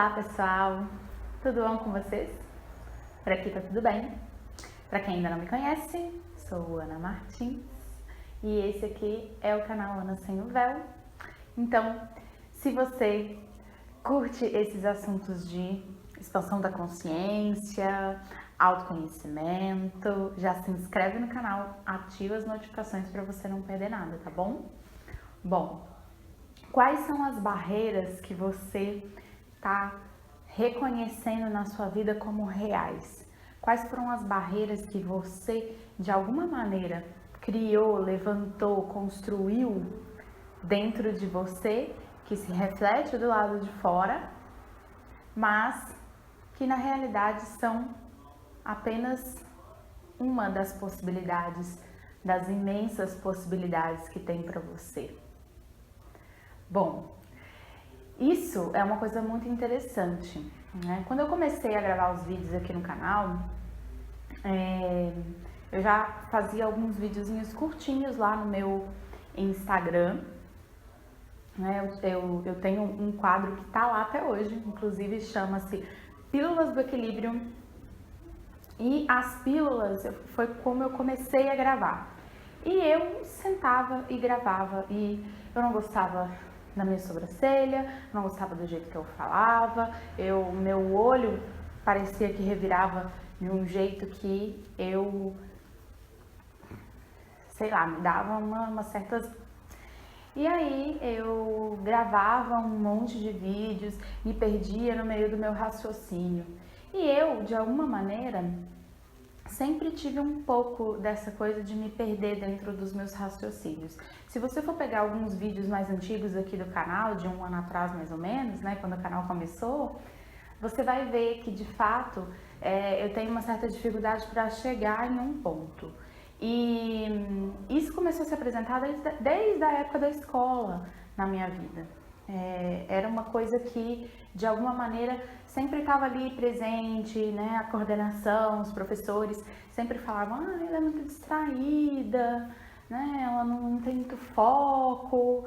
Olá pessoal, tudo bom com vocês? Por aqui tá tudo bem. Para quem ainda não me conhece, sou Ana Martins e esse aqui é o canal Ana Sem o Véu. Então, se você curte esses assuntos de expansão da consciência, autoconhecimento, já se inscreve no canal, ativa as notificações para você não perder nada, tá bom? Bom, quais são as barreiras que você está reconhecendo na sua vida como reais? Quais foram as barreiras que você, de alguma maneira, criou, levantou, construiu dentro de você, que se reflete do lado de fora, mas que na realidade são apenas uma das possibilidades, das imensas possibilidades que tem para você? Bom, isso é uma coisa muito interessante, né? Quando eu comecei a gravar os vídeos aqui no canal, eu já fazia alguns videozinhos curtinhos lá no meu Instagram, né? Eu tenho um quadro que tá lá até hoje, inclusive chama-se Pílulas do Equilíbrio, e as pílulas foi como eu comecei a gravar. E eu sentava e gravava, e eu não gostava da minha sobrancelha, não gostava do jeito que eu falava, meu olho parecia que revirava de um jeito que eu, sei lá, me dava uma certas... E aí eu gravava um monte de vídeos, me perdia no meio do meu raciocínio. E eu, de alguma maneira, sempre tive um pouco dessa coisa de me perder dentro dos meus raciocínios. Se você for pegar alguns vídeos mais antigos aqui do canal, de um ano atrás mais ou menos, né, quando o canal começou, você vai ver que de fato eu tenho uma certa dificuldade para chegar em um ponto. E isso começou a se apresentar desde a época da escola na minha vida. Era uma coisa que, de alguma maneira, sempre estava ali presente, né? A coordenação, os professores sempre falavam: ela é muito distraída, né? Ela não tem muito foco,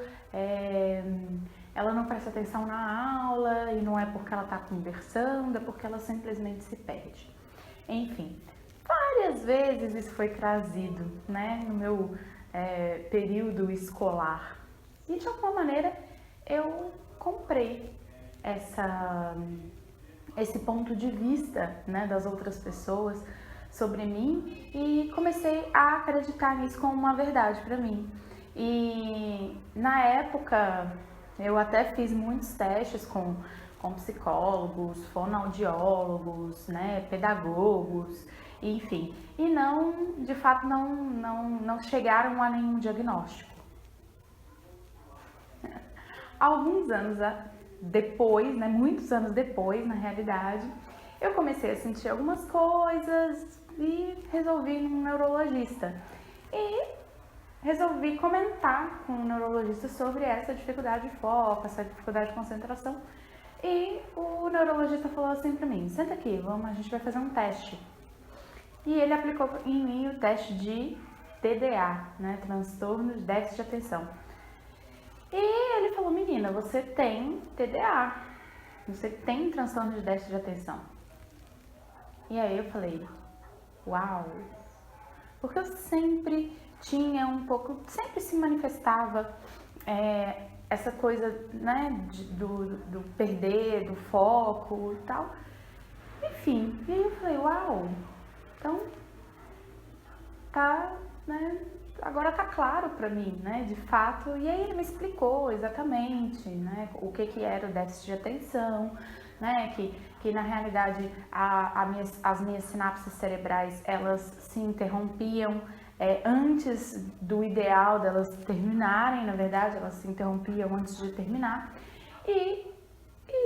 ela não presta atenção na aula, e não é porque ela está conversando, é porque ela simplesmente se perde. Enfim, várias vezes isso foi trazido, né? No meu período escolar. E, de alguma maneira, eu comprei esse ponto de vista, né, das outras pessoas sobre mim e comecei a acreditar nisso como uma verdade para mim. E na época eu até fiz muitos testes com psicólogos, fonoaudiólogos, né, pedagogos, enfim, e de fato não chegaram a nenhum diagnóstico. Alguns anos depois, né, muitos anos depois, na realidade, eu comecei a sentir algumas coisas e resolvi ir num neurologista. E resolvi comentar com o neurologista sobre essa dificuldade de foco, essa dificuldade de concentração. E o neurologista falou assim pra mim: senta aqui, a gente vai fazer um teste. E ele aplicou em mim o teste de TDA, né, transtorno de déficit de atenção. E ele falou: menina, você tem TDA, você tem transtorno de déficit de atenção. E aí eu falei: uau! Porque eu sempre tinha sempre se manifestava essa coisa, né, do perder, do foco e tal. Enfim, e aí eu falei: uau! Então, tá, né? Agora tá claro para mim, né, de fato. E aí ele me explicou exatamente, né, o que era o déficit de atenção, né, que na realidade as minhas sinapses cerebrais, elas se interrompiam antes do ideal delas terminarem, na verdade, elas se interrompiam antes de terminar. E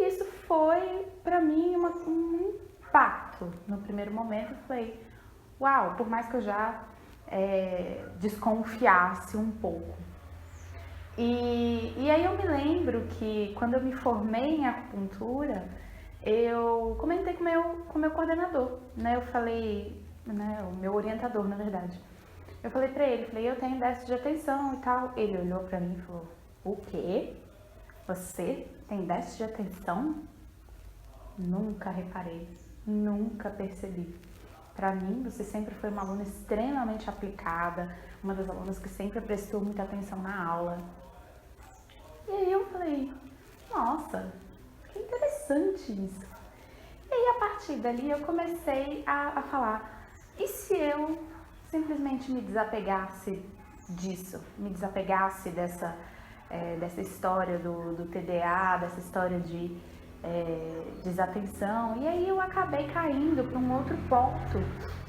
isso foi para mim um impacto. No primeiro momento eu falei: uau, por mais que eu já desconfiasse um pouco. E aí eu me lembro que quando eu me formei em acupuntura, eu comentei com o meu coordenador, né? Eu falei, né, o meu orientador, na verdade. Eu falei pra ele, eu tenho déficit de atenção e tal. Ele olhou pra mim e falou: o quê? Você tem déficit de atenção? Nunca reparei, nunca percebi. Para mim, você sempre foi uma aluna extremamente aplicada, uma das alunas que sempre prestou muita atenção na aula. E aí eu falei, nossa, que interessante isso. E aí a partir dali eu comecei a falar, e se eu simplesmente me desapegasse disso, me desapegasse dessa história do TDA, dessa história de desatenção. E aí eu acabei caindo para um outro ponto,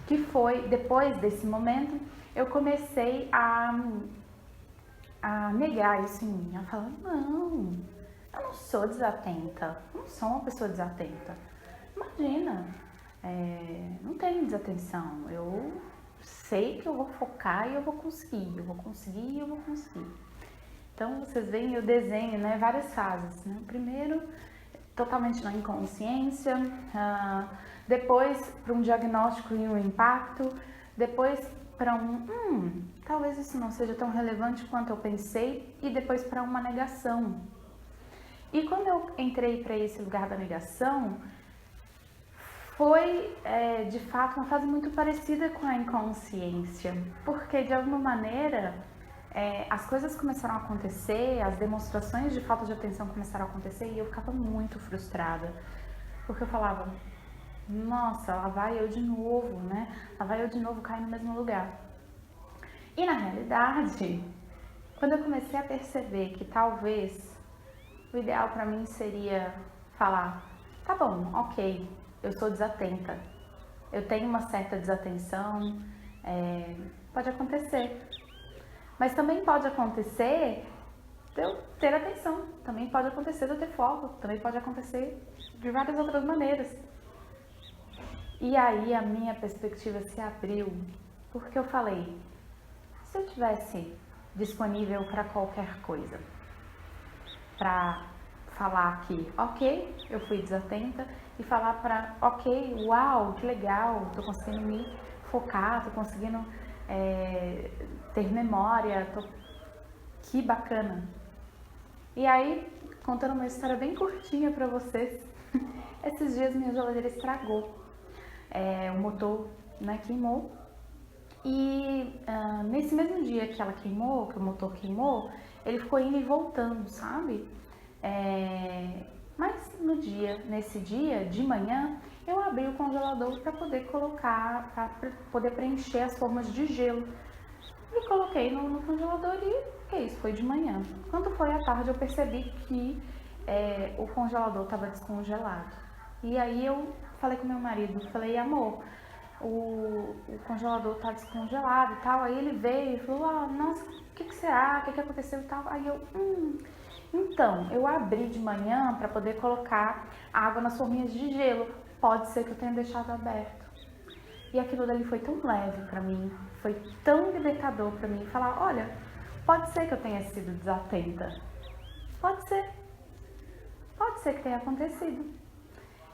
que foi, depois desse momento, eu comecei a negar isso em mim, a falar, não, eu não sou desatenta, eu não sou uma pessoa desatenta. Imagina, não tenho desatenção, eu sei que eu vou focar e eu vou conseguir, eu vou conseguir e eu vou conseguir. Então vocês veem, eu desenho, né, várias fases, né? Primeiro, totalmente na inconsciência, depois para um diagnóstico e um impacto, depois para talvez isso não seja tão relevante quanto eu pensei, e depois para uma negação. E quando eu entrei para esse lugar da negação, foi de fato uma fase muito parecida com a inconsciência, porque de alguma maneira as coisas começaram a acontecer, as demonstrações de falta de atenção começaram a acontecer e eu ficava muito frustrada, porque eu falava, nossa, lá vai eu de novo, né? Lá vai eu de novo cair no mesmo lugar. E na realidade, quando eu comecei a perceber que talvez o ideal para mim seria falar, tá bom, ok, eu sou desatenta, eu tenho uma certa desatenção, pode acontecer. Mas também pode acontecer de eu ter atenção, também pode acontecer de eu ter foco, também pode acontecer de várias outras maneiras. E aí a minha perspectiva se abriu, porque eu falei, se eu tivesse disponível para qualquer coisa, para falar que, ok, eu fui desatenta, e falar para, ok, uau, que legal, tô conseguindo me focar, tô conseguindo ter memória, que bacana. E aí, contando uma história bem curtinha para vocês, esses dias minha geladeira estragou, o motor, né, queimou, e nesse mesmo dia que ela queimou, que o motor queimou, ele ficou indo e voltando, sabe? Mas nesse dia de manhã, eu abri o congelador para poder colocar, para poder preencher as formas de gelo. E coloquei no congelador e isso foi de manhã. Quando foi à tarde, eu percebi que o congelador estava descongelado. E aí eu falei com meu marido, falei, amor, o congelador tá descongelado e tal. Aí ele veio e falou, nossa, o que será? O que aconteceu e tal? Aí eu, então, eu abri de manhã para poder colocar água nas forminhas de gelo. Pode ser que eu tenha deixado aberto. E aquilo dali foi tão leve para mim, foi tão libertador para mim falar, olha, pode ser que eu tenha sido desatenta. Pode ser que tenha acontecido.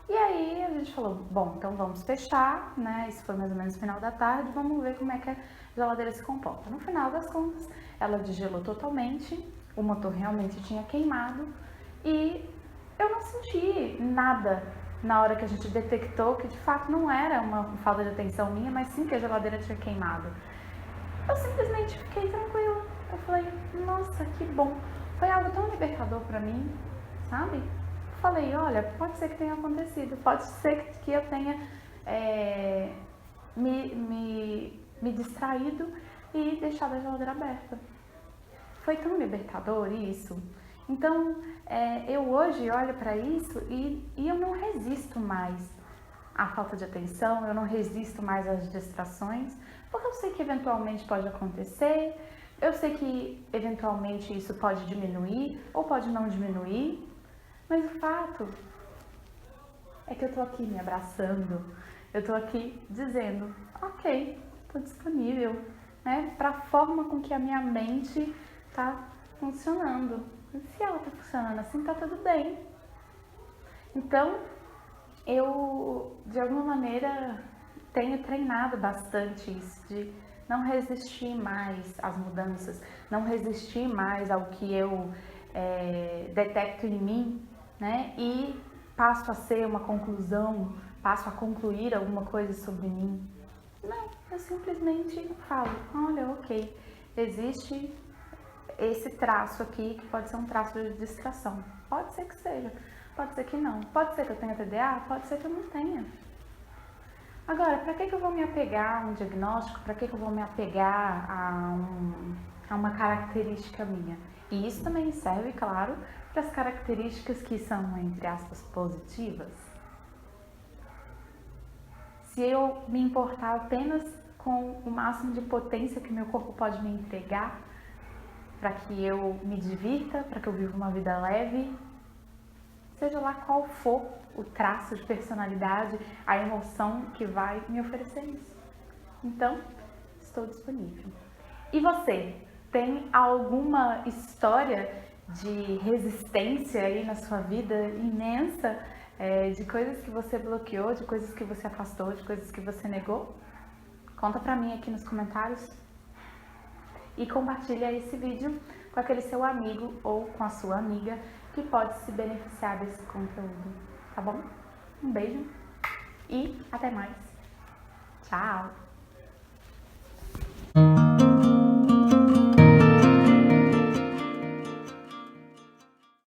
E aí a gente falou, bom, então vamos fechar, né? Isso foi mais ou menos no final da tarde, vamos ver como é que a geladeira se comporta. No final das contas, ela desgelou totalmente, o motor realmente tinha queimado e eu não senti nada na hora que a gente detectou que de fato não era uma falta de atenção minha, mas sim que a geladeira tinha queimado. Eu simplesmente fiquei tranquila. Eu falei, nossa, que bom. Foi algo tão libertador pra mim, sabe? Falei, olha, pode ser que tenha acontecido, pode ser que eu tenha me distraído e deixado a geladeira aberta. Foi tão libertador isso. Então, eu hoje olho para isso e eu não resisto mais à falta de atenção, eu não resisto mais às distrações, porque eu sei que eventualmente pode acontecer, eu sei que eventualmente isso pode diminuir ou pode não diminuir, mas o fato é que eu tô aqui me abraçando, eu tô aqui dizendo, ok, tô disponível, né, para a forma com que a minha mente tá funcionando. E se ela tá funcionando assim, tá tudo bem. Então, eu, de alguma maneira, tenho treinado bastante isso, de não resistir mais às mudanças, não resistir mais ao que eu detecto em mim, né? E passo a ser uma conclusão, passo a concluir alguma coisa sobre mim. Não, eu simplesmente falo, olha, ok, existe esse traço aqui que pode ser um traço de distração. Pode ser que seja, pode ser que não. Pode ser que eu tenha TDA, pode ser que eu não tenha. Agora, para que eu vou me apegar a um diagnóstico? Para que eu vou me apegar a uma característica minha? E isso também serve, claro, para as características que são, entre aspas, positivas. Se eu me importar apenas com o máximo de potência que meu corpo pode me entregar, para que eu me divirta, para que eu viva uma vida leve, seja lá qual for o traço de personalidade, a emoção que vai me oferecer isso. Então, estou disponível. E você, tem alguma história de resistência aí na sua vida imensa, de coisas que você bloqueou, de coisas que você afastou, de coisas que você negou? Conta pra mim aqui nos comentários. E compartilha esse vídeo com aquele seu amigo ou com a sua amiga que pode se beneficiar desse conteúdo, tá bom? Um beijo e até mais. Tchau!